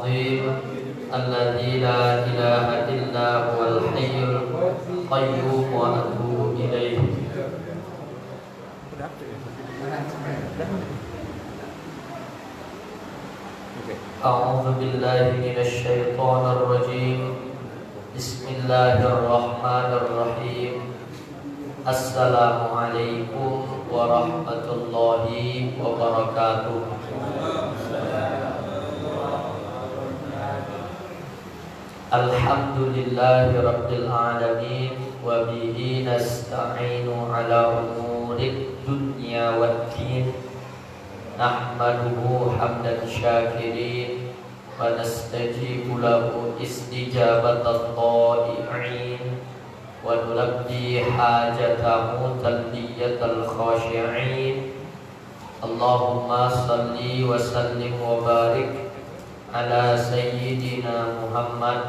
العظيم الذي لا إله إلا هو الحي القيوم وأتوب إليه. أعوذ بالله من الشيطان الرجيم. بسم الله الرحمن الرحيم. السلام عليكم ورحمة الله وبركاته. الحمد لله رب العالمين وبه نستعين على أمور الدنيا والدين نحمده حمدا شاكرين ونستجيب له استجابة الطائعين ونلبي حاجته تلبية الخاشعين. اللهم صل وسلم وبارك على سيدنا محمد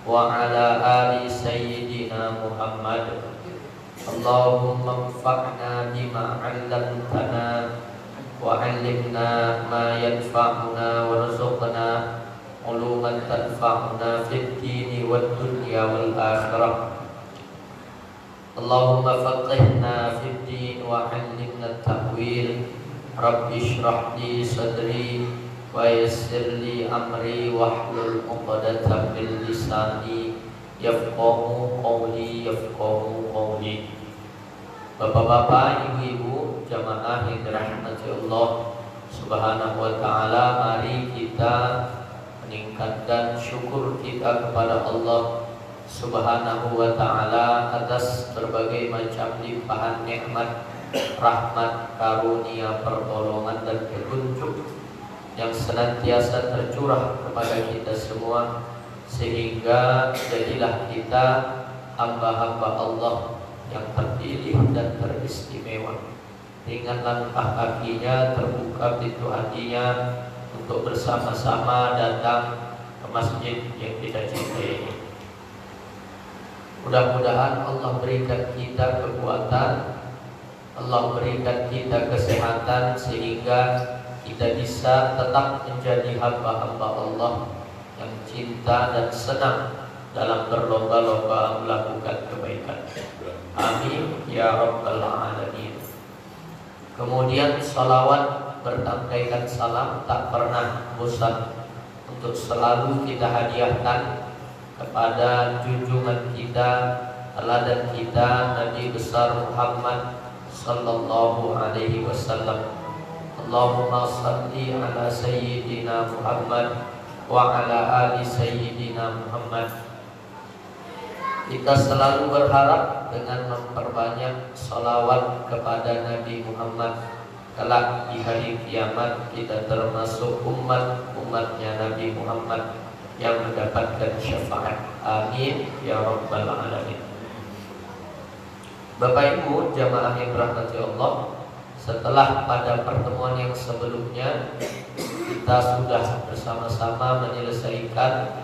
وعلى آل سيدنا محمد. اللهم انفعنا بما علمتنا وعلمنا ما ينفعنا وارزقنا علوما تنفعنا في الدين والدنيا والآخرة. اللهم فقهنا في الدين وعلمنا التأويل. رب اشرح لي صدري ويسر لي أمري واحلل عقدة من لساني yafqahu qawli yafqahu qawli. Bapak-bapak, ibu-ibu, jamaah yang dirahmati Allah Subhanahu wa taala, mari kita meningkatkan syukur kita kepada Allah Subhanahu wa taala atas berbagai macam limpahan nikmat, rahmat, karunia, pertolongan dan petunjuk yang senantiasa tercurah kepada kita semua, sehingga jadilah kita hamba-hamba Allah yang terpilih dan teristimewa. Dengan langkah kakinya terbuka pintu hatinya untuk bersama-sama datang ke masjid yang kita cintai. Mudah-mudahan Allah berikan kita kekuatan, Allah berikan kita kesehatan, sehingga kita bisa tetap menjadi hamba-hamba Allah yang cinta dan senang dalam berlomba-lomba melakukan kebaikan. Amin ya rabbal alamin. Kemudian salawat bertangkaikan salam tak pernah bosan untuk selalu kita hadiahkan kepada junjungan kita, teladan kita, Nabi besar Muhammad sallallahu alaihi wasallam. Allahumma salli ala sayyidina Muhammad wa ala ali sayyidina Muhammad. Kita selalu berharap dengan memperbanyak salawat kepada Nabi Muhammad, kelak di hari kiamat kita termasuk umatnya Nabi Muhammad yang mendapatkan syafaat. Amin ya rabbal alamin. Bapak Ibu jamaah yang dirahmati Allah, setelah pada pertemuan yang sebelumnya kita sudah bersama-sama menyelesaikan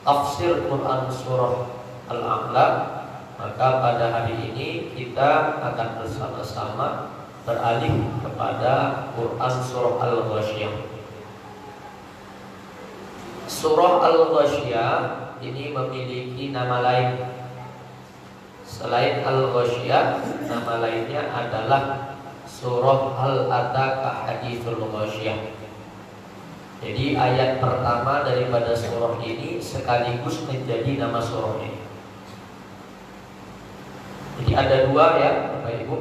tafsir Quran surah Al-A'la, maka pada hari ini kita akan bersama-sama beralih kepada Quran surah Al-Ghasyiyah. Surah Al-Ghasyiyah ini memiliki nama lain. Selain Al-Ghasyiyah, nama lainnya adalah surah Hal Ataka Hadithul Ghasyiyah. Jadi ayat pertama daripada surah ini sekaligus menjadi nama surah ini. Jadi ada dua ya Bapak Ibu,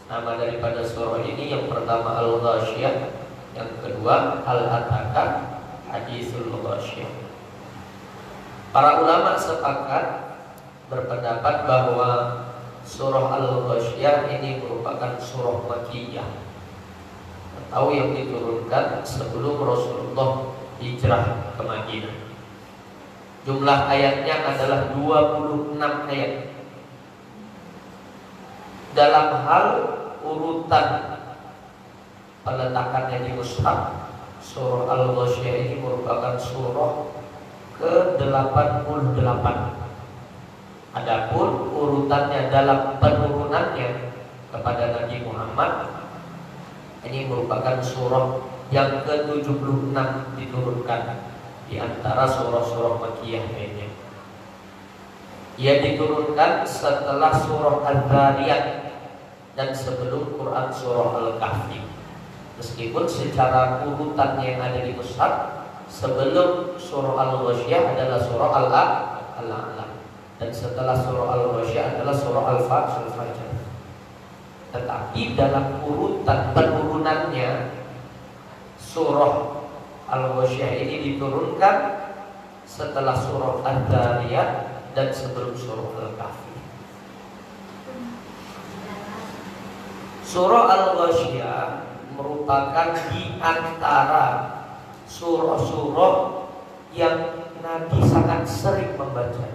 nama daripada surah ini. Yang pertama Al-Ghasyiyah, yang kedua Hal Ataka Hadithul Ghasyiyah. Para ulama sepakat berpendapat bahwa surah Al-Ghasyiyah ini merupakan surah Makkiyah atau yang diturunkan sebelum Rasulullah hijrah ke Madinah. Jumlah ayatnya adalah 26 ayat. Dalam hal urutan peletakannya di mushaf, surah Al-Ghasyiyah ini merupakan surah ke-88. Adapun urutannya dalam penurunannya kepada Nabi Muhammad, ini merupakan surah yang ke-76 diturunkan di antara surah-surah Makkiyah lainnya. Ia diturunkan setelah surah Al-Dhariyat dan sebelum Quran surah Al-Kahfi. Meskipun secara urutannya yang ada di mushaf, sebelum surah Al-Ghasyiyah adalah surah Al-A'la, dan setelah surah Al-Ghasyiyah adalah surah Al-Fajr. Tetapi dalam urutan penurunannya, surah Al-Ghasyiyah ini diturunkan setelah surah Ad-Dhariyat dan sebelum surah Al-Kahfi. Surah Al-Ghasyiyah merupakan di antara surah-surah yang Nabi sangat sering membaca.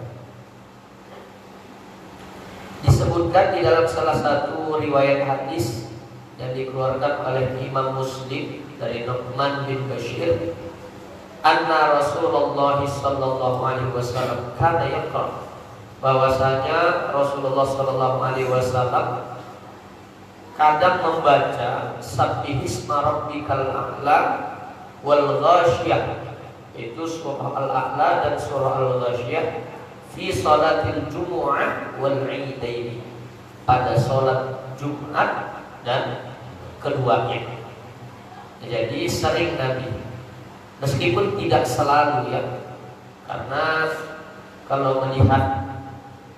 Disebutkan di dalam salah satu riwayat hadis yang dikeluarkan oleh Imam Muslim dari Nu'man bin Bashir, anna Rasulullah sallallahu alaihi wasallam kana yaqra, bahwasanya Rasulullah sallallahu alaihi wasallam kadang membaca sabbihisma rabbikal a'la wal ghasyiyah, itu surah Al-A'la dan surah Al-Ghasyiyah, fi salatil jumu'ah wal idaini, pada salat Jumat dan keduanya. Jadi sering Nabi, meskipun tidak selalu ya, karena kalau melihat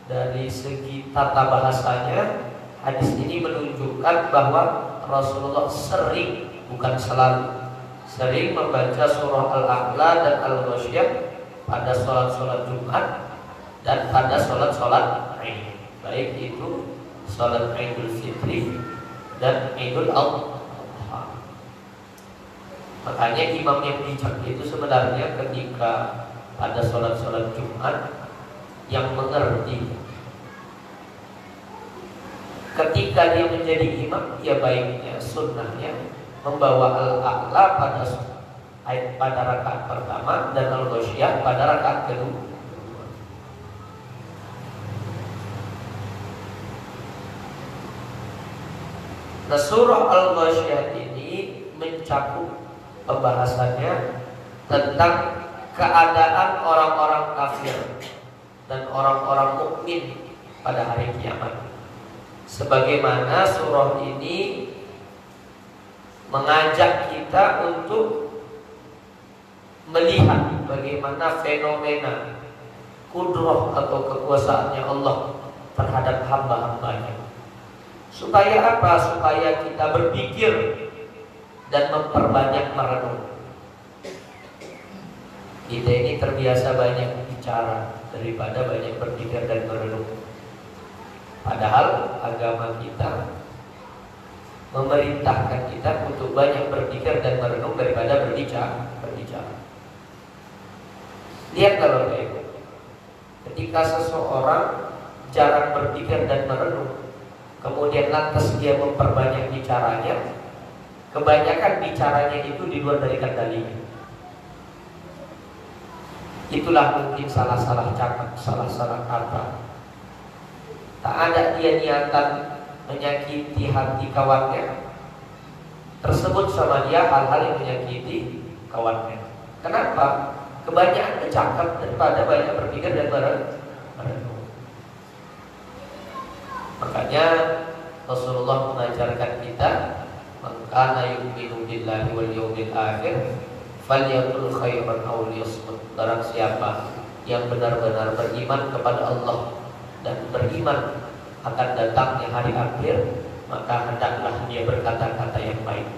dari segi tata bahasanya, hadis ini menunjukkan bahwa Rasulullah sering, bukan selalu, sering membaca surah Al-A'la dan Al-Ghasyiyah pada sholat-sholat Jumat dan pada sholat-sholat Aid, baik itu sholat Idul Fitri dan Idul Adha. Makanya imam yang bijak itu sebenarnya ketika pada sholat-sholat Jumat yang mengerti, ketika dia menjadi imam, ya baiknya sunnahnya membawa Al-A'la pada rakaat pertama dan Al-Ghasyiyah pada rakaat kedua. Nah, surah Al-Ghasyiyah ini mencakup pembahasannya tentang keadaan orang-orang kafir dan orang-orang mukmin pada hari kiamat. Sebagaimana surah ini mengajak kita untuk melihat bagaimana fenomena kudrah atau kekuasaannya Allah terhadap hamba-hambanya. Supaya apa? Supaya kita berpikir dan memperbanyak merenung. Kita ini terbiasa banyak bicara daripada banyak berpikir dan merenung. Padahal agama kita memerintahkan kita untuk banyak berpikir dan merenung daripada berbicara. Lihat kalau itu, ketika seseorang jarang berpikir dan merenung, kemudian lantas dia memperbanyak bicaranya, kebanyakan bicaranya itu di luar dari kendalinya. Itulah mungkin salah-salah cakap, salah-salah kata. Tak ada dia niatan menyakiti hati kawannya, tersebut sama dia hal-hal yang menyakiti kawannya. Kenapa? Kebanyakan bercakap daripada banyak berpikir dan merenung. Makanya Rasulullah mengajarkan kita, man kana yu'minu billahi wal yawmil akhir falyaqul khairan aw liyasmut. Barang siapa yang benar-benar beriman kepada Allah dan beriman akan datangnya hari akhir, maka hendaklah dia berkata-kata yang baik.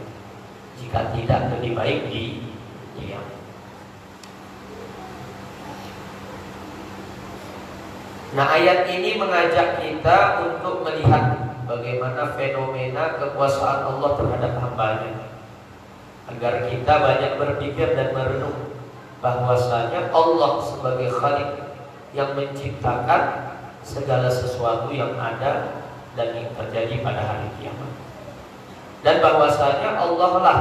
Jika tidak, lebih baik diam. Nah, ayat ini mengajak kita untuk melihat bagaimana fenomena kekuasaan Allah terhadap hambanya, agar kita banyak berpikir dan merenung bahwasanya Allah sebagai Khalik yang menciptakan segala sesuatu yang ada dan yang terjadi pada hari kiamat, dan bahwasanya Allah lah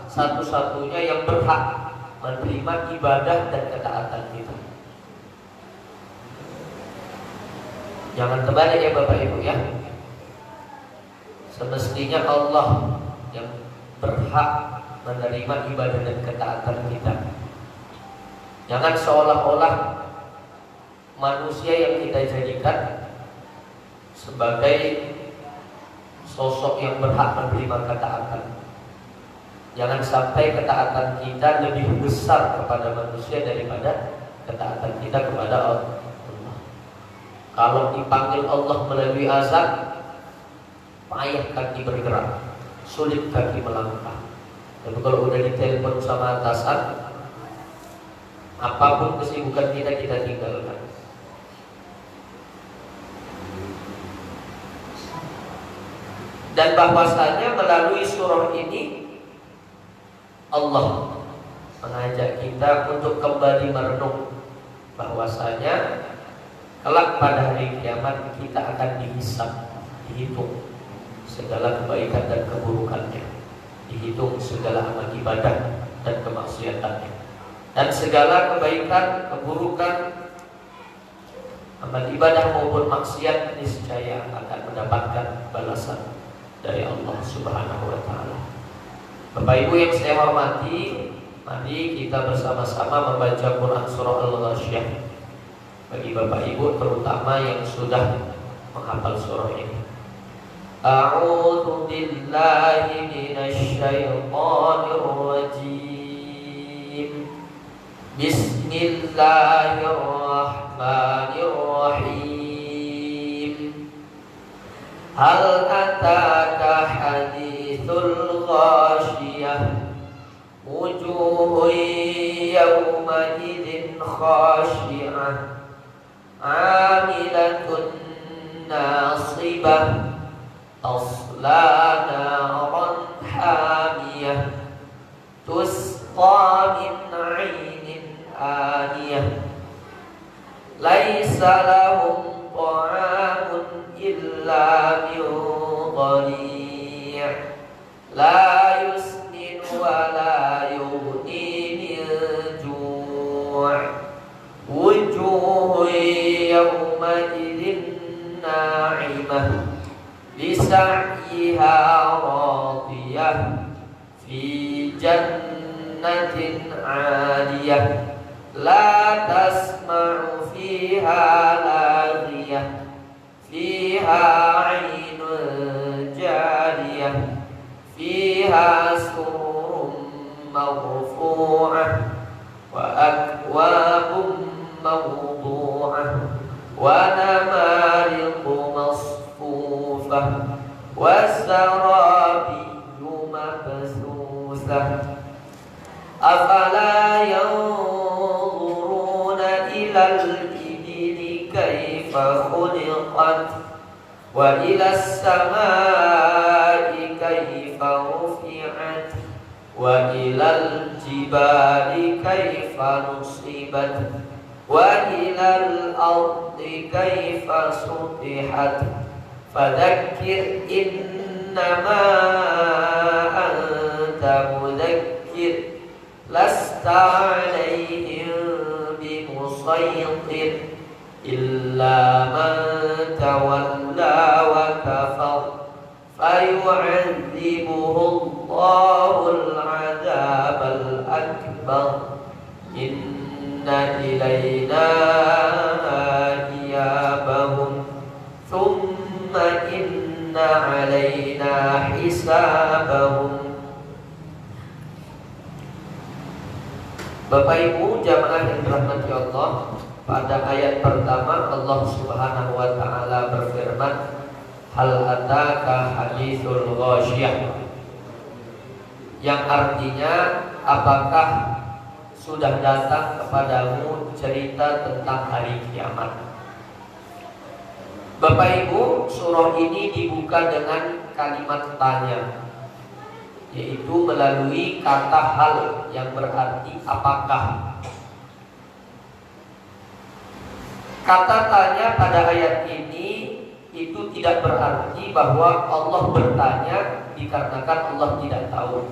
satu-satunya yang berhak menerima ibadah dan ketaatan kita. Jangan terbalik ya Bapak Ibu ya. Semestinya Allah yang berhak menerima ibadah dan ketaatan kita. Jangan seolah-olah manusia yang kita jadikan sebagai sosok yang berhak menerima ketaatan. Jangan sampai ketaatan kita lebih besar kepada manusia daripada ketaatan kita kepada Allah. Kalau dipanggil Allah melalui azan, payah kaki bergerak, sulit kaki melangkah. Tapi kalau udah ditelepon sama atasan, apapun kesibukan kita tinggalkan. Dan bahwasanya melalui surah ini Allah mengajak kita untuk kembali merenung bahwasanya kelak pada hari kiamat kita akan dihisab, dihitung segala kebaikan dan keburukannya, dihitung segala amal ibadah dan kemaksiatannya, dan segala kebaikan, keburukan, amal ibadah maupun maksiat niscaya akan mendapatkan balasan dari Allah Subhanahu wa taala. Bapak Ibu yang saya hormati, mari kita bersama-sama membaca Quran surah Al-Ghasyiyah. Bagi Bapak Ibu terutama yang sudah menghafal surah ini. A'udzu billahi minasy syaithanir rajim. Bismillahirrahmanirrahim. Hal ataka hadithul ghashiyah. Wujuhun yawma idzin khashi'ah. Amilatun nasibah. Tasla naran hamiyah. Tusqa min 'ainin aniyah. Laisa lahum ta'amun illa min dhari'. La yusmin wa la yughni min ju'. Wujuhun yawma idzin na'imah. Bisa'yiha radiyah. Fi jannatin 'aliyah. La tasma'u fiha laghiyah. Fiha 'ainun jariyah. Fiha sururun marfu'ah. Wa akwabun mawdu'ah. Wa namariqu masfufah. Wa zarabiyyu mabsusah. Afala yanzuruna ilal ibili kaifa khuliqat. Wa ilas samai kaifa rufi'at. Wa ilal jibali kaifa nusibat. Wa ilal ardi kaifa sutihat. Fadzakkir innama anta mudzakkir. Lasta 'alaihim bimusaytir. Illa man tawalla wa kafar. Fayu'adzibuhu Allahul 'adzabal akbar. Inna ilaina iyabahum. Thumma inna 'alaina hisabahum. Bapak Ibu jamaah yang dirahmati Allah, pada ayat pertama Allah Subhanahu wa taala berfirman, hal ataka hadithul ghasyiyah, yang artinya apakah sudah datang kepadamu cerita tentang hari kiamat. Bapak Ibu, surah ini dibuka dengan kalimat tanya, yaitu melalui kata hal yang berarti apakah. Kata tanya pada ayat ini itu tidak berarti bahwa Allah bertanya dikarenakan Allah tidak tahu,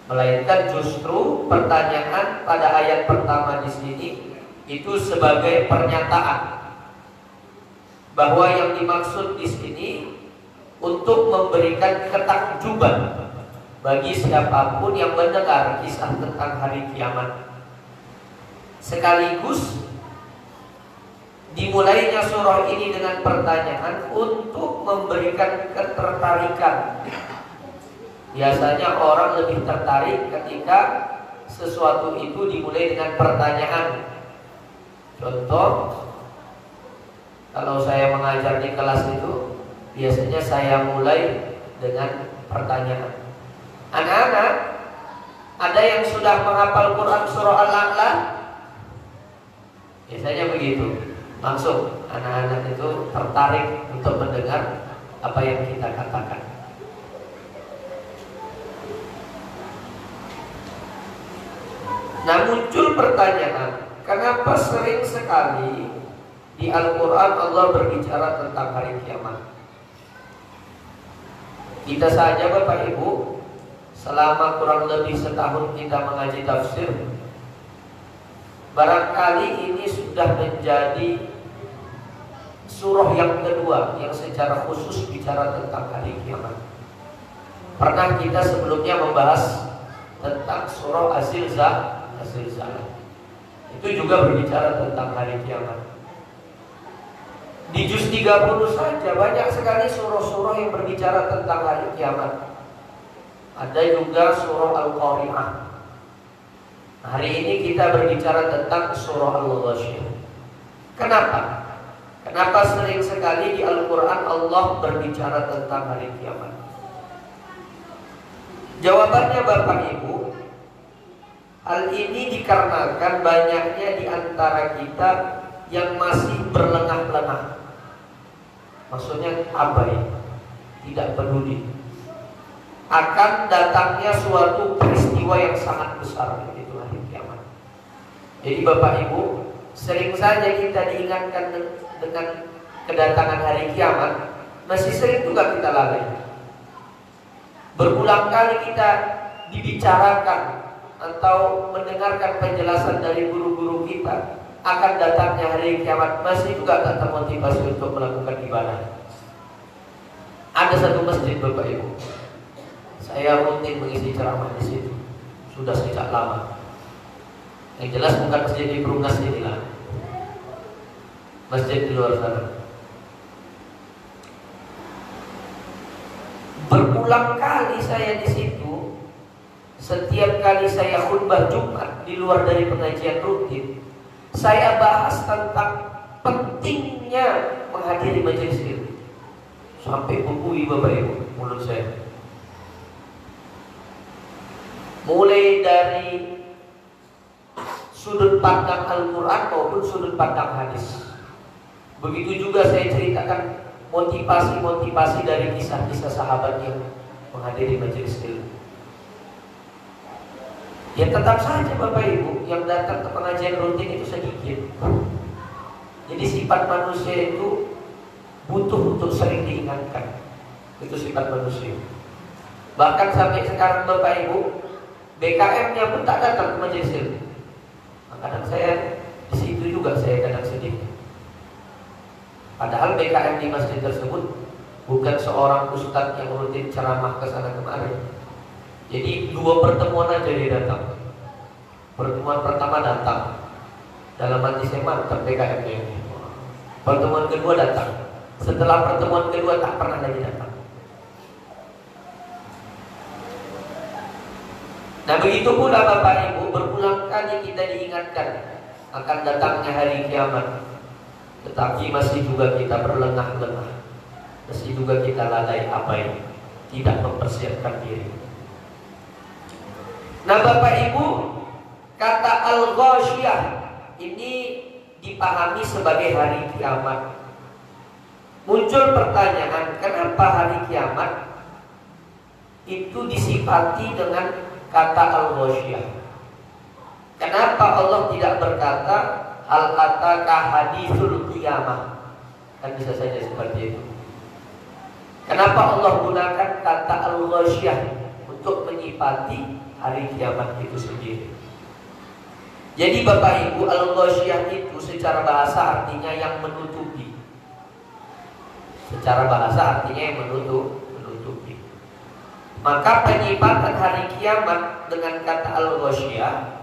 melainkan justru pertanyaan pada ayat pertama di sini itu sebagai pernyataan bahwa yang dimaksud di sini untuk memberikan ketakjuban bagi siapapun yang mendengar kisah tentang hari kiamat. Sekaligus dimulainya surah ini dengan pertanyaan untuk memberikan ketertarikan. Biasanya orang lebih tertarik ketika sesuatu itu dimulai dengan pertanyaan. Contoh, kalau saya mengajar di kelas itu, biasanya saya mulai dengan pertanyaan. Anak-anak, ada yang sudah menghafal Quran surah Al-A'la? Biasanya begitu. Langsung anak-anak itu tertarik untuk mendengar apa yang kita katakan. Nah, muncul pertanyaan, kenapa sering sekali di Al-Quran Allah berbicara tentang hari kiamat? Kita saja Bapak Ibu, selama kurang lebih setahun kita mengaji tafsir, barangkali ini sudah menjadi surah yang kedua yang secara khusus bicara tentang hari kiamat. Pernah kita sebelumnya membahas tentang surah Az-Zilzalah. Itu juga berbicara tentang hari kiamat. Di juz 30 saja banyak sekali surah-surah yang berbicara tentang hari kiamat. Ada juga surah Al-Qari'ah. Hari ini kita berbicara tentang surah Al-Ghasyiyah. Kenapa? Kenapa sering sekali di Al-Quran Allah berbicara tentang hari kiamat? Jawabannya Bapak Ibu, hal ini dikarenakan banyaknya di antara kita yang masih berlengah-lengah. Maksudnya abai, tidak peduli akan datangnya suatu peristiwa yang sangat besar, yaitu hari kiamat. Jadi Bapak Ibu, sering saja kita diingatkan dengan kedatangan hari kiamat, masih sering juga kita lalai. Berulang kali kita dibicarakan atau mendengarkan penjelasan dari guru-guru kita akan datangnya hari kiamat, masih juga tak termotivasi untuk melakukan ibadah. Ada satu masjid Bapak Ibu, saya rutin mengisi ceramah di situ sudah sejak lama. Yang jelas bukan masjid di Perumnas inilah, masjid di luar sana. Berulang kali saya di situ. Setiap kali saya khutbah Jumat di luar dari pengajian rutin, saya bahas tentang pentingnya menghadiri majelis ilmu. Sampai bubui Bapak Ibu mulut saya. Mulai dari sudut pandang Al-Quran maupun sudut pandang hadis. Begitu juga saya ceritakan motivasi-motivasi dari kisah-kisah sahabat yang menghadiri majelis ilmu. Ya tetap saja Bapak Ibu yang datang ke pengajian rutin itu sedikit. Jadi sifat manusia itu butuh untuk sering diingatkan. Itu sifat manusia. Bahkan sampai sekarang Bapak Ibu, BKM-nya pun tak datang ke majelis ilmu. Kadang saya di situ juga saya kadang sedih. Padahal BKM di masjid tersebut bukan seorang ustadz yang rutin ceramah ke sana kemari. Jadi 2 pertemuan aja dia datang. Pertemuan pertama datang, dalam hati saya mantap BKM-nya ini. Pertemuan kedua datang. Setelah pertemuan kedua tak pernah lagi datang. Nah begitu pula Bapak Ibu, berulang kali kita diingatkan akan datangnya hari kiamat, tetapi masih juga kita berlengah-lengah, masih juga kita lalai abai, tidak mempersiapkan diri. Nah Bapak Ibu, kata Al-Ghasyiyah ini dipahami sebagai hari kiamat. Muncul pertanyaan, kenapa hari kiamat itu disifati dengan kata Al-Ghasyiyah? Kenapa Allah tidak berkata hal ataka haditsul qiyamah? Kan bisa saja seperti itu. Kenapa Allah gunakan kata Al-Ghasyiyah untuk menyifati hari kiamat itu sendiri? Jadi Bapak Ibu, Al-Ghasyiyah itu secara bahasa artinya yang menutupi. Secara bahasa artinya yang menutupi. Maka penyifatan hari kiamat dengan kata al-ghasyiyah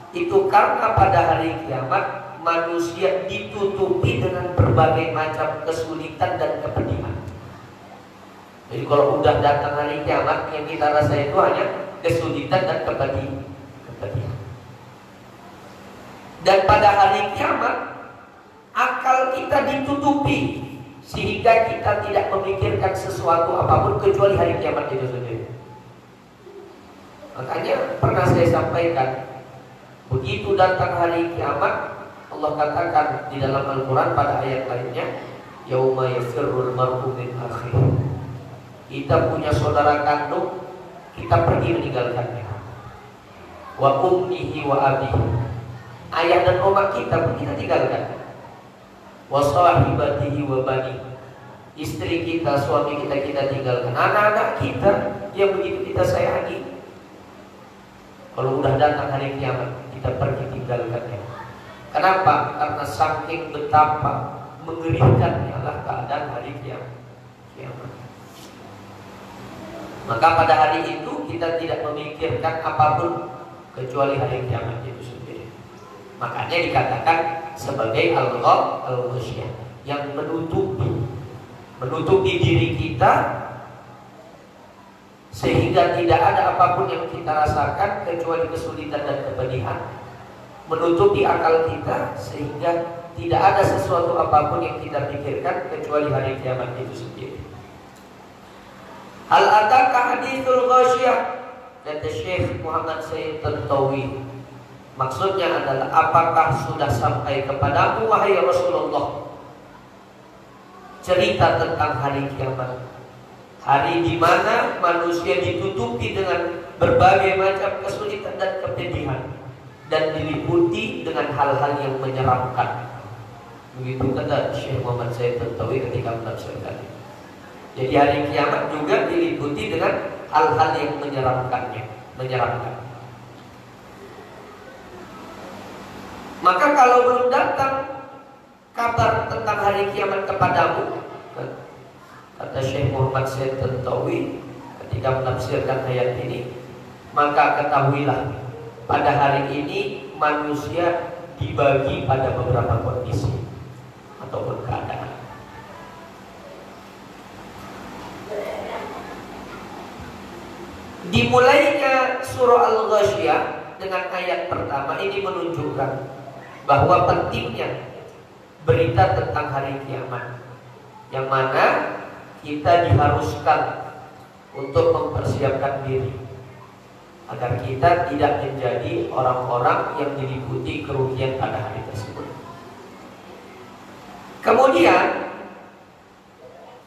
itu karena pada hari kiamat manusia ditutupi dengan berbagai macam kesulitan dan kepedihan. Jadi kalau udah datang hari kiamat, yang kita rasa itu hanya kesulitan dan kepedihan. Dan pada hari kiamat akal kita ditutupi sehingga kita tidak memikirkan sesuatu apapun kecuali hari kiamat itu sendiri. Makanya pernah saya sampaikan, begitu datang hari kiamat, Allah katakan di dalam Al-Quran pada ayat lainnya, yauma yafirrul mar'u min akhihi. Kita punya saudara kandung, kita pergi meninggalkannya. Wa ummihi wa abihi. Ayah dan oma kita pun kita tinggalkan. Wa sahibatihi wa bani. Istri kita, suami kita tinggalkan. Anak-anak kita yang begitu kita sayangi, kalau udah datang hari kiamat, kita pergi tinggalkannya. Kenapa? Karena saking betapa mengerikannya lah keadaan hari kiamat. Maka pada hari itu kita tidak memikirkan apapun kecuali hari kiamat itu sendiri. Makanya dikatakan sebagai al-ghasyiyah yang menutupi diri kita sehingga tidak ada apapun yang kita rasakan kecuali kesulitan dan kepedihan. Menutupi akal kita sehingga tidak ada sesuatu apapun yang kita pikirkan kecuali hari kiamat itu sendiri. Hal ataka hadithul ghasyiyah, kata Syekh Muhammad Sayyid Tantawi. Maksudnya adalah, apakah sudah sampai kepadamu wahai Rasulullah cerita tentang hari kiamat, hari di mana manusia ditutupi dengan berbagai macam kesulitan dan kepedihan dan diliputi dengan hal-hal yang menyeramkan. Begitu kata Syekh Muhammad Sayyid Tantawi ketika menafsirkan. Jadi hari kiamat juga diliputi dengan hal-hal yang menyeramkan. Maka kalau belum datang kabar tentang hari kiamat kepadamu, kata Syekh Muhammad Sayyid Tantawi ketika menafsirkan ayat ini, maka ketahuilah pada hari ini manusia dibagi pada beberapa kondisi ataupun keadaan. Dimulainya surah Al-Ghasyiyah dengan ayat pertama ini menunjukkan bahwa pentingnya berita tentang hari kiamat, yang mana kita diharuskan untuk mempersiapkan diri agar kita tidak menjadi orang-orang yang diliputi kerugian pada hari tersebut. Kemudian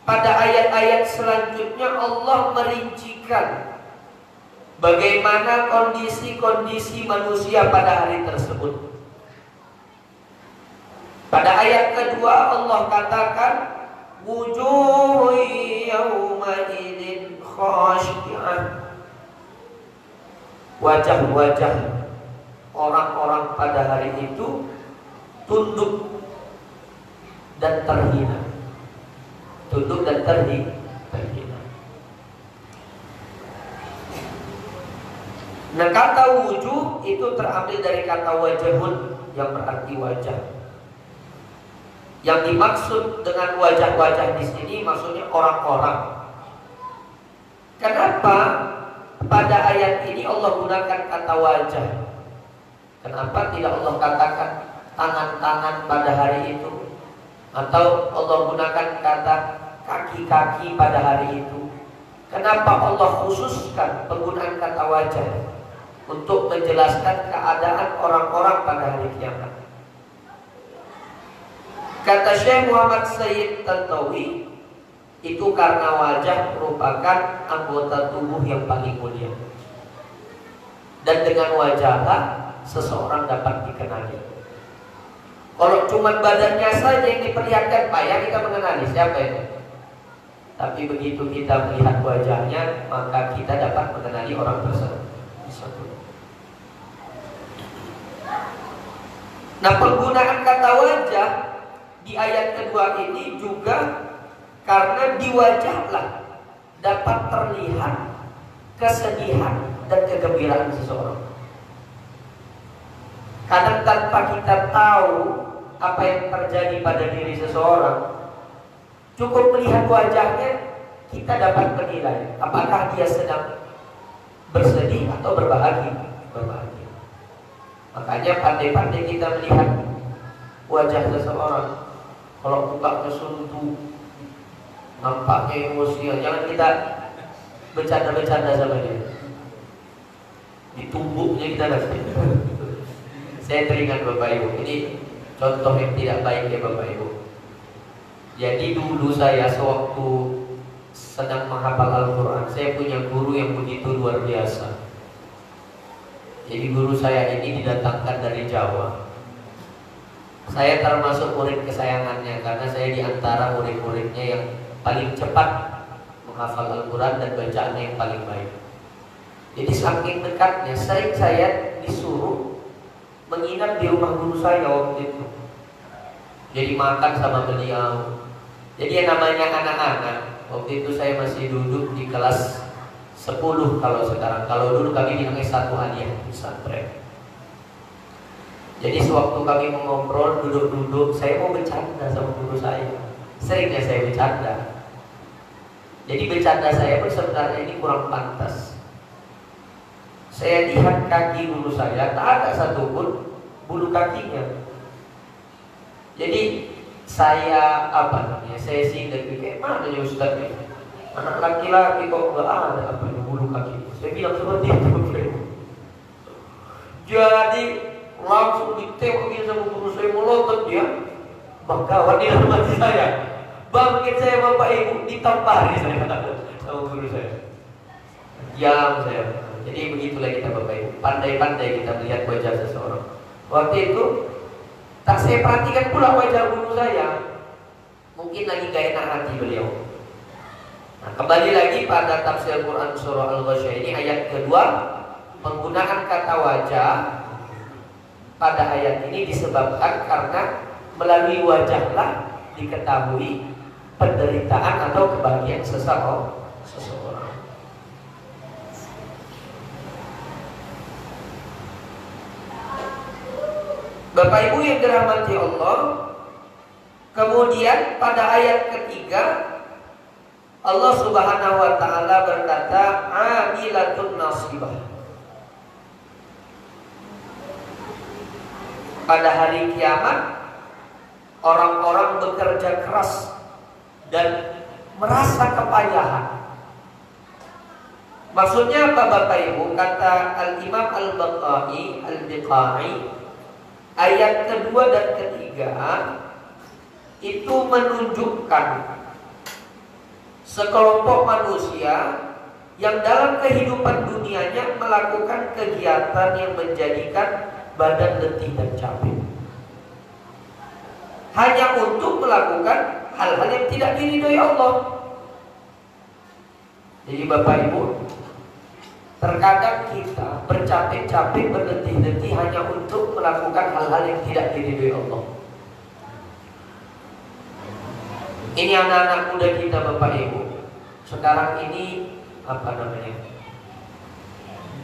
pada ayat-ayat selanjutnya Allah merincikan bagaimana kondisi-kondisi manusia pada hari tersebut. Pada ayat kedua Allah katakan, wujuhun yawma idzin khashi'ah. Wajah-wajah orang-orang pada hari itu tunduk dan terhina. Tunduk dan terhina. Nah, kata wujuh itu terambil dari kata wajahun yang berarti wajah. Yang dimaksud dengan wajah-wajah di sini maksudnya orang-orang. Kenapa pada ayat ini Allah gunakan kata wajah? Kenapa tidak Allah katakan tangan-tangan pada hari itu? Atau Allah gunakan kata kaki-kaki pada hari itu? Kenapa Allah khususkan penggunaan kata wajah untuk menjelaskan keadaan orang-orang pada hari kiamat? Kata Syekh Muhammad Sayyid Tantawi, itu karena wajah merupakan anggota tubuh yang paling mulia, dan dengan wajahlah seseorang dapat dikenali. Kalau cuma badannya saja yang diperlihatkan, payah kita mengenali siapa itu. Tapi begitu kita melihat wajahnya, maka kita dapat mengenali orang tersebut. Nah, penggunaan kata wajah di ayat kedua ini juga karena di wajahlah dapat terlihat kesedihan dan kegembiraan seseorang. Kadang tanpa kita tahu apa yang terjadi pada diri seseorang, cukup melihat wajahnya kita dapat menilai apakah dia sedang bersedih atau berbahagia. Makanya pandai-pandai kita melihat wajah seseorang. Kalau muka kesuntu, nampaknya emosi, jangan kita bercanda-bercanda sama dia. Ditumbuknya kita nanti. Saya teringat Bapak Ibu, ini contoh yang tidak baik ya Bapak Ibu. Jadi dulu saya sewaktu sedang menghafal Al-Quran, saya punya guru yang begitu luar biasa. Jadi guru saya ini didatangkan dari Jawa. Saya termasuk murid kesayangannya karena saya diantara murid-muridnya yang paling cepat menghafal Al-Quran dan bacaannya yang paling baik. Jadi saking dekatnya, sering saya disuruh menginap di rumah guru saya waktu itu. Jadi makan sama beliau. Jadi yang namanya anak-anak, waktu itu saya masih duduk di kelas 10 kalau sekarang. Kalau dulu kami bilangnya 1 aliyah pesantren. Jadi sewaktu kami mengobrol, duduk-duduk, saya mau bercanda sama guru saya. Seringnya saya bercanda. Jadi bercanda saya pun sebenarnya ini kurang pantas. Saya lihat kaki guru saya, tak ada satupun bulu kakinya. Jadi saya saya singgah kayak mana ya Ustaz ini? Anak laki-laki kok nggak ada bulu kaki. Saya bilang seperti itu. Jadi langsung ditembak sama guru saya, melotot dia, bakawan di dalam hati saya. Bangkit saya Bapak Ibu, ditampari saya sama guru saya. Diam saya. Jadi begitulah kita Bapak Ibu, pandai-pandai kita melihat wajah seseorang. Waktu itu tak saya perhatikan pula wajah guru saya, mungkin lagi gak enak hati beliau. Nah, kembali lagi pada tafsir Quran surah Al-Ghasyiyah ini ayat kedua, penggunaan kata wajah pada ayat ini disebabkan karena melalui wajahlah diketahui penderitaan atau kebahagiaan seseorang. Bapak Ibu yang dirahmati Allah, kemudian pada ayat ketiga Allah Subhanahu wa taala berkata, amilatun nasibah. Pada hari kiamat orang-orang bekerja keras dan merasa kepayahan. Maksudnya apa Bapak Ibu? Kata Al-Imam Al-Biqai, ayat kedua dan ketiga itu menunjukkan sekelompok manusia yang dalam kehidupan dunianya melakukan kegiatan yang menjadikan badan letih dan capek, hanya untuk melakukan hal-hal yang tidak diridhoi Allah. Jadi Bapak Ibu, terkadang kita bercapek-capek, berletih-letih hanya untuk melakukan hal-hal yang tidak diridhoi Allah. Ini anak-anak muda kita Bapak Ibu, sekarang ini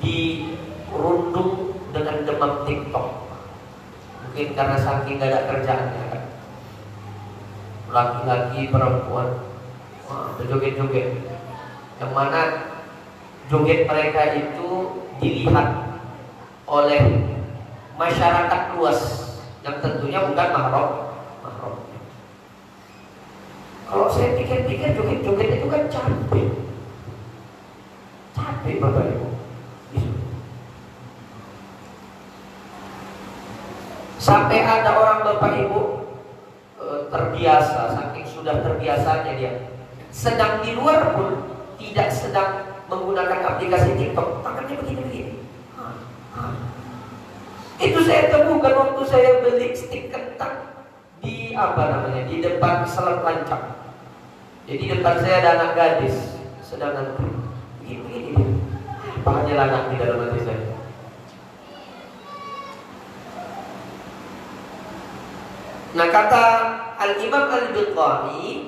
dirundung dengan demam TikTok. Mungkin karena saking gak ada kerjaannya kan. Laki-laki, perempuan, berjoget-joget. Yang mana joget mereka itu dilihat oleh masyarakat luas yang tentunya bukan mahram. Kalau saya pikir-pikir joget-joget itu kan capek Bapak Ibu. Sampai ada orang Bapak Ibu terbiasa, saking sudah terbiasanya dia, sedang di luar pun tidak sedang menggunakan aplikasi TikTok, tangannya begini-begini. Itu saya temukan waktu saya beli stik kentang di di depan selat lancang. Jadi depan saya ada anak gadis sedang ngantri. Begini apanya anak di dalam hati saya. Nah, kata Al-Imam Al-Biqai,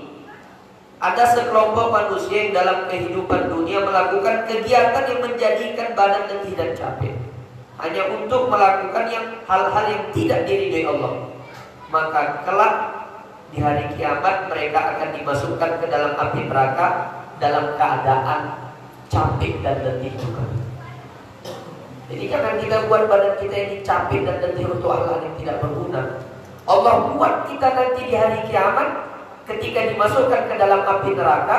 Ada sekelompok manusia yang dalam kehidupan dunia melakukan kegiatan yang menjadikan badan letih dan capek, hanya untuk melakukan hal-hal yang tidak diridhoi Allah. Maka kelak di hari kiamat mereka akan dimasukkan ke dalam api neraka dalam keadaan capek dan letih juga. Jadi jangan kita buat badan kita ini capek dan letih untuk hal-hal yang tidak berguna. Allah buat kita nanti di hari kiamat ketika dimasukkan ke dalam api neraka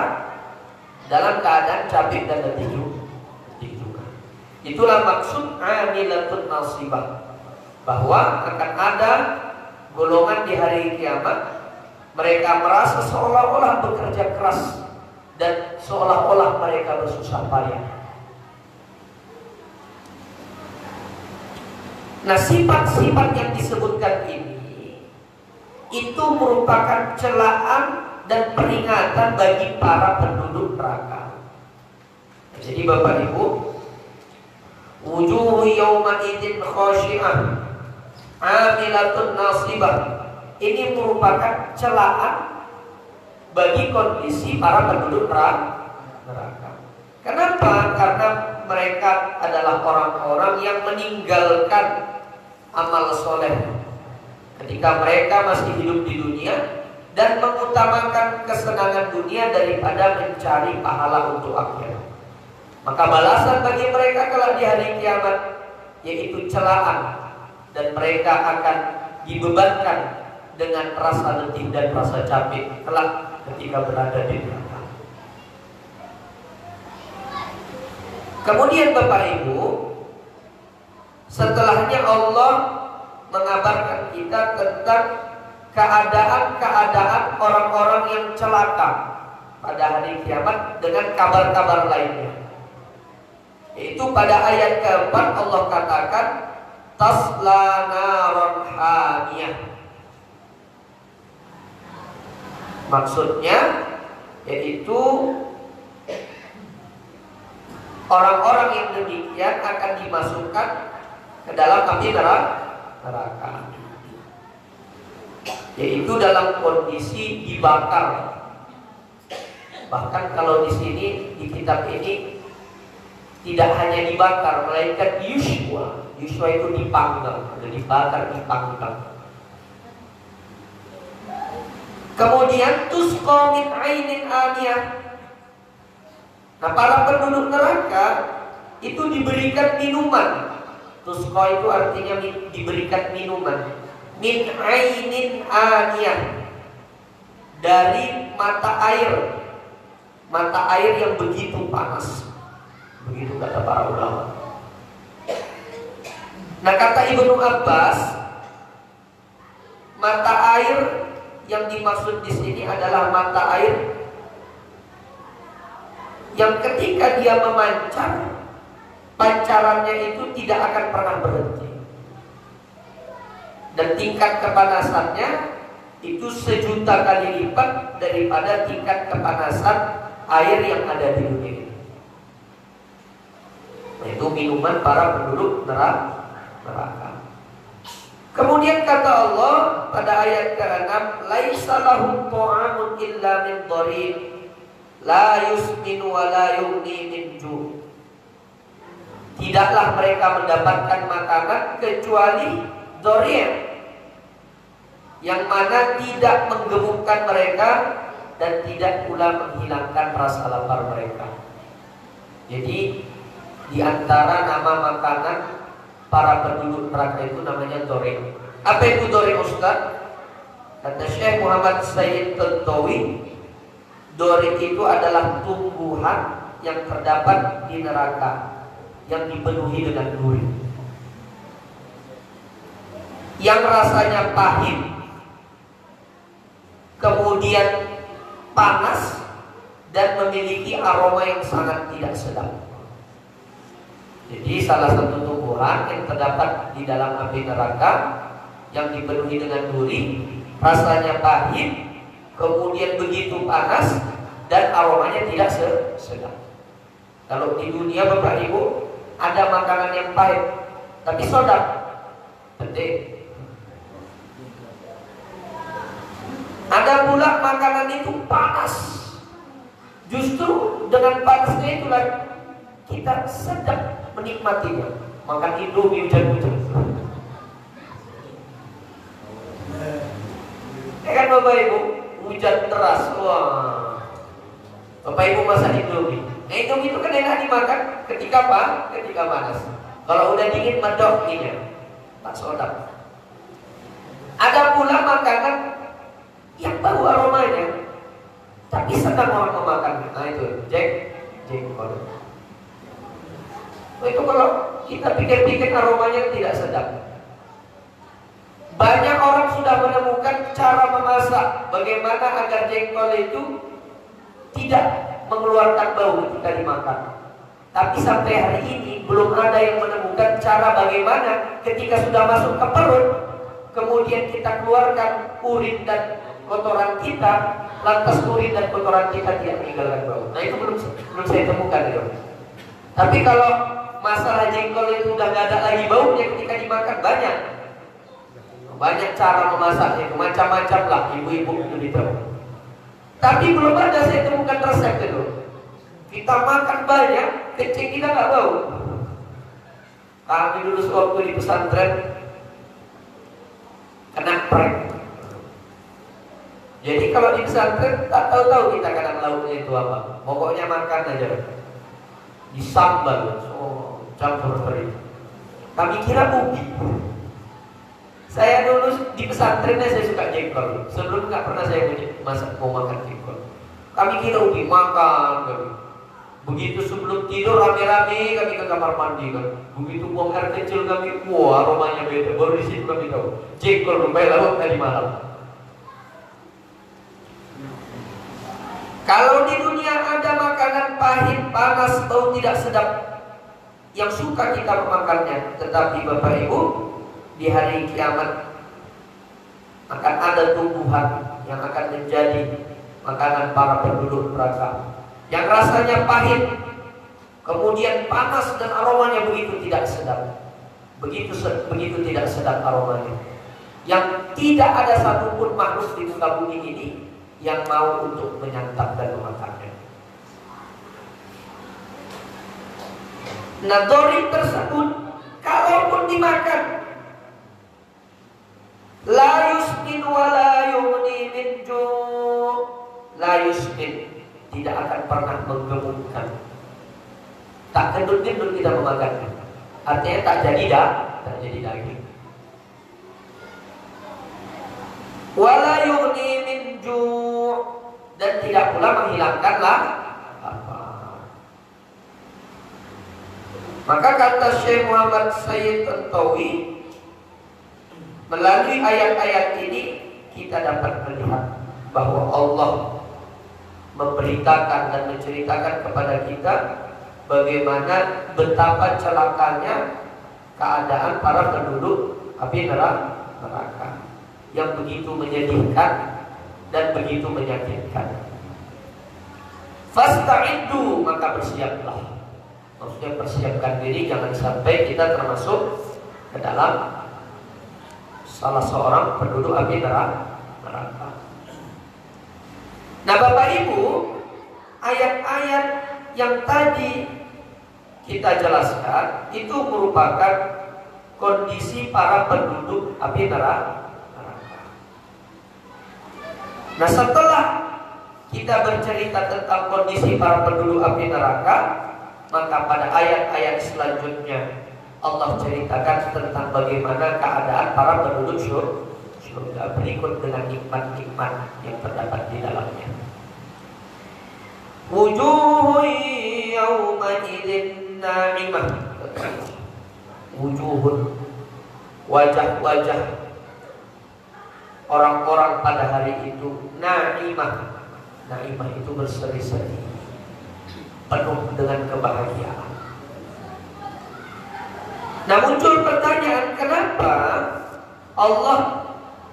dalam keadaan capek dan letih juga. Itulah maksud amilatun nasibah, bahwa akan ada golongan di hari kiamat mereka merasa seolah-olah bekerja keras dan seolah-olah mereka bersusah payah. Nah, sifat-sifat yang disebutkan ini itu merupakan celaan dan peringatan bagi para penduduk neraka. Jadi Bapak Ibu, wujuhu yawma idzin khashi'ah amilatun nasibah, ini merupakan celaan bagi kondisi para penduduk neraka. Kenapa? Karena mereka adalah orang-orang yang meninggalkan amal soleh ketika mereka masih hidup di dunia dan mengutamakan kesenangan dunia daripada mencari pahala untuk akhirat. Maka balasan bagi mereka kelak di hari kiamat yaitu celaan, dan mereka akan dibebankan dengan rasa letih dan rasa capek kelak ketika berada di neraka. Kemudian Bapak Ibu, setelahnya Allah mengabarkan kita tentang keadaan-keadaan orang-orang yang celaka pada hari kiamat dengan kabar-kabar lainnya. Yaitu pada ayat keempat Allah katakan tasla naron hamiyah. Maksudnya yaitu orang-orang yang demikian akan dimasukkan ke dalam api neraka, yaitu dalam kondisi dibakar. Bahkan kalau di sini di kitab ini tidak hanya dibakar, melainkan yushwa. Yushwa itu dipanggang, dibakar, dipanggang. Kemudian tusqa min ainin aniyah. Nah, para penduduk neraka itu diberikan minuman. Tusqa itu artinya diberikan minuman. Min ainin aniyah, dari mata air. Mata air yang begitu panas. Begitu kata para ulama. Nah, kata Ibnu Abbas, mata air yang dimaksud di sini adalah mata air yang ketika dia memancar, pancarannya itu tidak akan pernah berhenti, dan tingkat kepanasannya itu 1.000.000 kali lipat daripada tingkat kepanasan air yang ada di dunia ini. Itu minuman para penduduk neraka. Kemudian kata Allah pada ayat ke-6, laisa lahum ta'amun illa min dharin la yusminu wa la yughni min ju'. Tidaklah mereka mendapatkan makanan kecuali dharin, yang mana tidak menggemukkan mereka dan tidak pula menghilangkan rasa lapar mereka. Jadi di antara nama makanan para penduduk neraka itu namanya dharin. Apa itu dharin, Ustaz? Kata Syekh Muhammad Sayyid Tantawi, dharin itu adalah tumbuhan yang terdapat di neraka yang dipenuhi dengan duri, yang rasanya pahit, kemudian panas, dan memiliki aroma yang sangat tidak sedap. Jadi salah satu tumbuhan yang terdapat di dalam api neraka yang dipenuhi dengan duri, rasanya pahit, kemudian begitu panas, dan aromanya tidak sedap. Kalau di dunia Bapak Ibu ada makanan yang pahit tapi sedap, penting. Ada pula makanan itu panas Justru dengan panasnya itulah kita sedang menikmatinya. Makan Indomie hujan-hujan. Ya kan Bapak Ibu, hujan deras, wah. Bapak Ibu masak Indomie. Nah Indomie itu kan enak dimakan ketika apa? Ketika panas. Kalau udah dingin medok minyak, tak sedap. Ada pula makanan yang bau aromanya, tapi senang orang memakannya. Nah itu jengkol. Itu kalau kita pikir-pikir aromanya tidak sedap. Banyak orang sudah menemukan cara memasak bagaimana agar jengkol itu tidak mengeluarkan bau ketika dimakan. Tapi sampai hari ini belum ada yang menemukan cara bagaimana ketika sudah masuk ke perut, kemudian kita keluarkan urin dan kotoran kita, lantas urin dan kotoran kita tidak meninggalkan bau. Nah itu belum saya temukan ya. Tapi kalau masalah jengkol itu udah gak ada lagi baunya ketika dimakan, banyak cara memasaknya, macam-macam lah ibu-ibu itu ditahu. Tapi belum ada saya temukan resep itu. Kita makan banyak, kencing kita nggak bau. Kami dulu sewaktu di pesantren kena prank. Jadi kalau di pesantren tak tahu-tahu kita kadang lauknya itu apa. Pokoknya makan aja. Disambal, campur teri. Kami kira ubi. Saya dulu di pesantrennya saya suka jengkol. Sebelum nggak pernah saya mau makan jengkol. Kami kira ubi, makan kami. Begitu sebelum tidur rame-rame kami ke kamar mandi kan. Begitu buang air kecil kami, wah aromanya beda. Baru di situ kami tahu jengkol rupanya lauk tadi malam. Kalau di dunia ada makanan pahit, panas, bau tidak sedap yang suka kita memakannya, tetapi Bapak Ibu, di hari kiamat akan ada tumbuhan yang akan menjadi makanan para penduduk neraka yang rasanya pahit, kemudian panas dan aromanya begitu tidak sedap, begitu tidak sedap aromanya, yang tidak ada satupun makhluk di muka bumi ini yang mau untuk menyantap dan memakannya. Nah, dori tersebut kalaupun dimakan, la yusmin wa la yughni min ju', la yusmin, tidak akan pernah menggemukkan. Tak gendut-gendut kita memakannya. Artinya tak jadi daging. Wa la yughni min ju', dan tidak pula menghilangkan lapar. Maka kata Syekh Muhammad Sayyid Tantawi, melalui ayat-ayat ini kita dapat melihat bahwa Allah memberitakan dan menceritakan kepada kita bagaimana betapa celakanya keadaan para penduduk api neraka yang begitu menyedihkan dan begitu menyakitkan. Fasta'iddu, maka bersiaplah. Maksudnya persiapkan diri, jangan sampai kita termasuk ke dalam salah seorang penduduk api neraka. Nah Bapak Ibu, ayat-ayat yang tadi kita jelaskan itu merupakan kondisi para penduduk api neraka. Nah setelah kita bercerita tentang kondisi para penduduk api neraka, maka pada ayat-ayat selanjutnya Allah ceritakan tentang bagaimana keadaan para penduduk surga berikut dengan nikmat-nikmat yang terdapat di dalamnya. Wujuhun yawma idzin na'imah. Wujuhun, wajah-wajah orang-orang pada hari itu na'imah. Na'imah itu berseri-seri, penuh dengan kebahagiaan. Nah muncul pertanyaan, kenapa Allah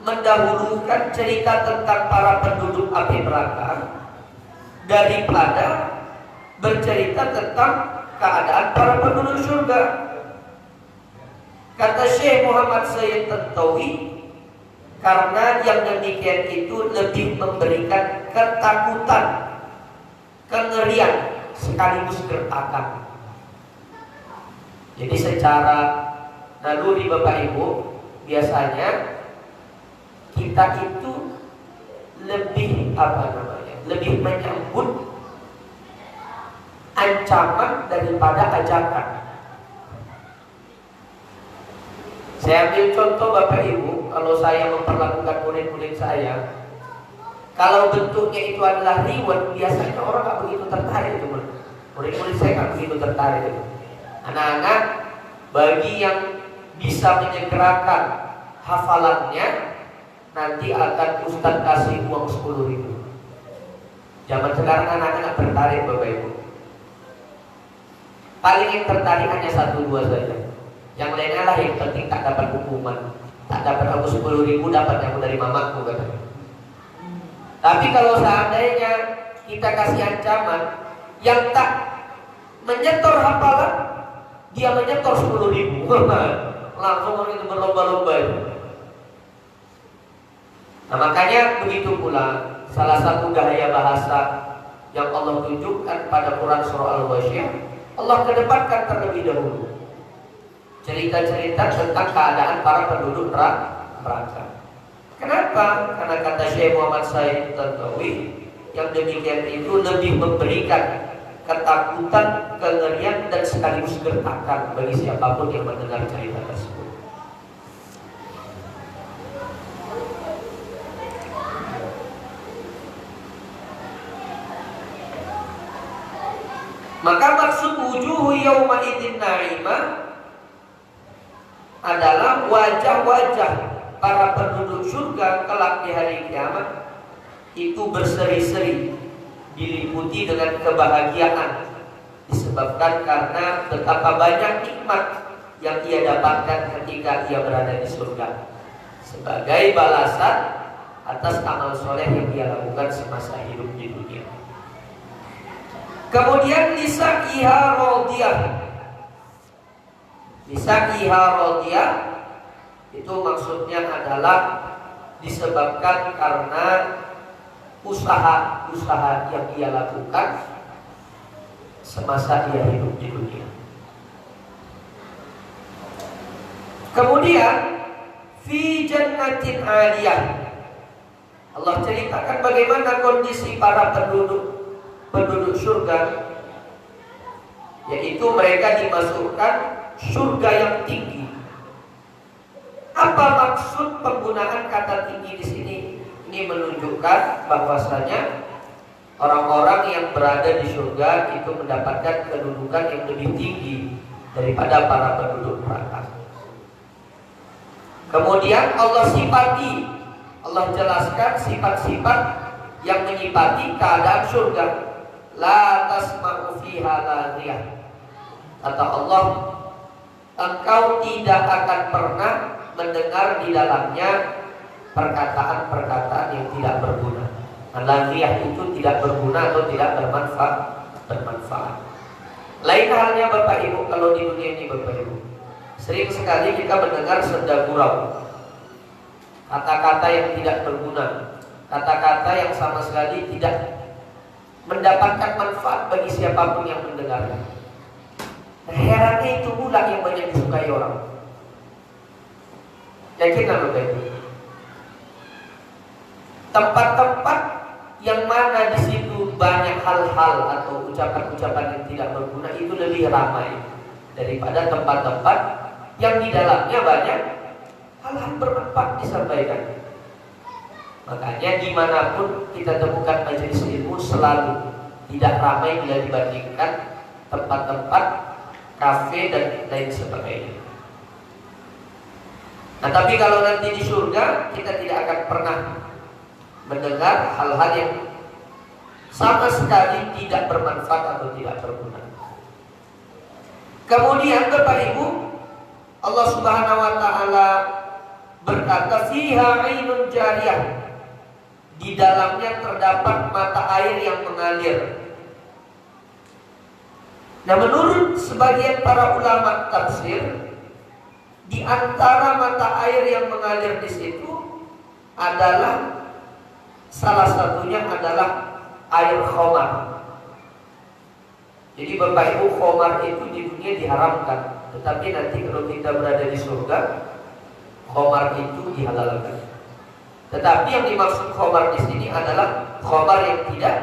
mendahulukan cerita tentang para penduduk api neraka daripada bercerita tentang keadaan para penduduk surga? Kata Syekh Muhammad Sayyid Tantawi, karena yang demikian itu lebih memberikan ketakutan kengerian sekaligus gertakan. Jadi secara naluri Bapak Ibu, biasanya kita itu lebih lebih menyambut ancaman daripada ajakan. Saya ambil contoh Bapak Ibu, kalau saya memperlakukan murid-murid saya, kalau bentuknya itu adalah reward, biasanya orang gak begitu tertarik. Murid-murid saya gak begitu tertarik. Anak-anak, bagi yang bisa menyegerakan hafalannya, nanti akan Ustadz kasih uang 10.000. Zaman sekarang anak-anak tertarik Bapak Ibu. Paling yang tertarik hanya 1-2 saja. Yang lainnya lah yang penting tak dapat hukuman. Tak dapat aku 10.000, dapat yang dari mamaku katanya. Tapi kalau seandainya kita kasih ancaman, yang tak menyetor hafalan, dia menyetor 10.000. Langsung orang itu berlomba-lomba itu. Nah makanya begitu pula salah satu gaya bahasa yang Allah tunjukkan pada Quran surah Al-Ghasyiyah, Allah kedepankan terlebih dahulu cerita-cerita tentang keadaan para penduduk neraka. Kenapa? Karena kata Syekh Muhammad Said Tantawi, yang demikian itu lebih memberikan ketakutan, kengerian, dan sekaligus gertakan bagi siapapun yang mendengar cerita tersebut. Maka maksud wujuhu yauma idzin na'imah adalah wajah-wajah para penduduk surga kelak di hari kiamat itu berseri-seri, diliputi dengan kebahagiaan, disebabkan karena betapa banyak nikmat yang ia dapatkan ketika ia berada di surga sebagai balasan atas amal soleh yang ia lakukan semasa hidup di dunia. Kemudian lisa'iha radiyah. Lisa'iha radiyah itu maksudnya adalah disebabkan karena usaha-usaha yang ia lakukan semasa ia hidup di dunia. Kemudian fi jannatin 'aliyah, Allah ceritakan bagaimana kondisi para penduduk surga, yaitu mereka dimasukkan surga yang tinggi. Apa maksud penggunaan kata tinggi di sini? Ini menunjukkan bahwasanya orang-orang yang berada di surga itu mendapatkan kedudukan yang lebih tinggi daripada para penduduk neraka. Kemudian Allah jelaskan sifat-sifat yang menyifati keadaan surga. La tasma'u fiha laghiyah. Kata Allah, engkau tidak akan pernah mendengar di dalamnya perkataan-perkataan yang tidak berguna. Laghiyah itu tidak berguna atau tidak bermanfaat. Lain halnya Bapak Ibu, kalau di dunia ini Bapak Ibu, sering sekali kita mendengar senda gurau, kata-kata yang tidak berguna, kata-kata yang sama sekali tidak mendapatkan manfaat bagi siapapun yang mendengarnya. Nah, herannya itu pula yang banyak disukai orang. Yakin nggak Bapak Ibu? Tempat-tempat yang mana di situ banyak hal-hal atau ucapan-ucapan yang tidak berguna itu lebih ramai daripada tempat-tempat yang di dalamnya banyak hal-hal bermanfaat disampaikan. Makanya dimanapun kita temukan majelis ilmu selalu tidak ramai bila dibandingkan tempat-tempat kafe dan lain sebagainya. Nah tapi kalau nanti di surga kita tidak akan pernah mendengar hal-hal yang sama sekali tidak bermanfaat atau tidak berguna. Kemudian Bapak Ibu, Allah Subhanahu wa taala berkata fiha 'ainun jariyah. Di dalamnya terdapat mata air yang mengalir. Nah, menurut sebagian para ulama tafsir, di antara mata air yang mengalir di situ adalah salah satunya adalah air khamar. Jadi Bapak Ibu, khamar itu di dunia diharamkan, tetapi nanti kalau kita berada di surga, khamar itu dihalalkan. Tetapi yang dimaksud khamar di sini adalah khamar yang tidak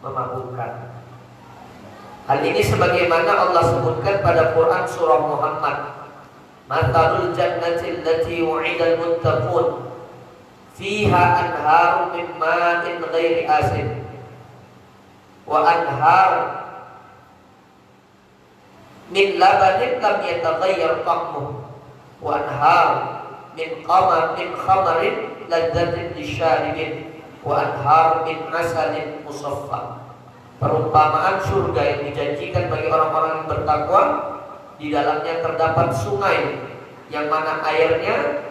memabukkan. Hal ini sebagaimana Allah sebutkan pada Quran surah Muhammad, "Mathalul jannati allati wu'idal muttaqun fiha anharu min ma'in ghairi asin wa anhar min labanin lam yataghayyar ta'muhu wa anhar min khamarin ladzatin lisyaribin wa anhar min asalin musaffa." Perumpamaan surga yang dijanjikan bagi orang-orang yang bertakwa, di dalamnya terdapat sungai yang mana airnya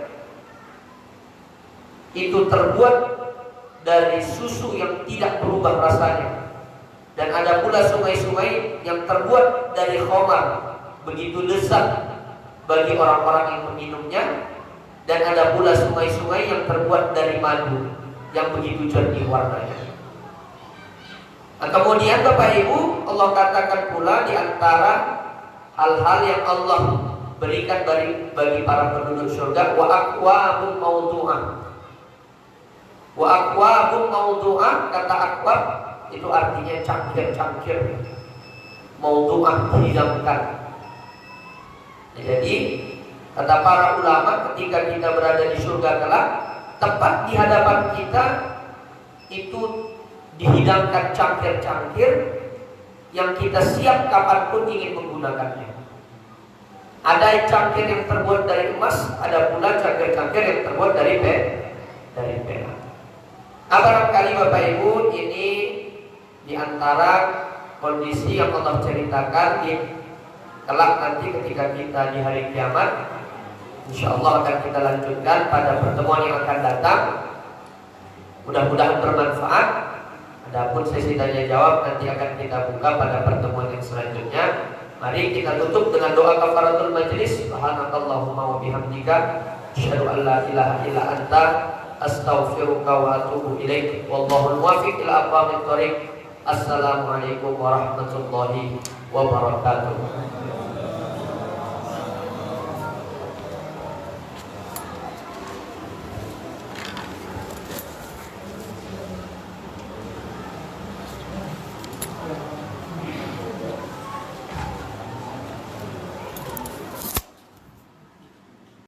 itu terbuat dari susu yang tidak berubah rasanya, dan ada pula sungai-sungai yang terbuat dari khamar, begitu lezat bagi orang-orang yang meminumnya, dan ada pula sungai-sungai yang terbuat dari madu yang begitu jernih warnanya. Nah, kemudian Bapak Ibu, Allah katakan pula di antara hal-hal yang Allah berikan bagi para penduduk surga, wa aqwabun mawdu'ah. Wa aqwabun mawdu'ah, kata aqwab itu artinya cangkir-cangkir, mawdu'ah dihidangkan. Jadi kata para ulama, ketika kita berada di surga kelak, tepat di hadapan kita itu dihidangkan cangkir-cangkir yang kita siap kapanpun ingin menggunakannya. Ada cangkir yang terbuat dari emas, ada pula cangkir-cangkir yang terbuat dari perak. Barangkali Bapak Ibu, ini di antara kondisi yang Allah ceritakan di kelak nanti ketika kita di hari kiamat. Insya Allah akan kita lanjutkan pada pertemuan yang akan datang. Mudah-mudahan bermanfaat. Adapun sesi tanya jawab nanti akan kita buka pada pertemuan yang selanjutnya. Mari kita tutup dengan doa kafaratul majlis. Subhanakallahumma wa bihamdika asyhadu an la ilaha illa anta astaghfiruka wa atubu ilaik. Wallahul muwaffiq ila aqwamit thoriq. Assalamualaikum warahmatullahi wabarakatuh.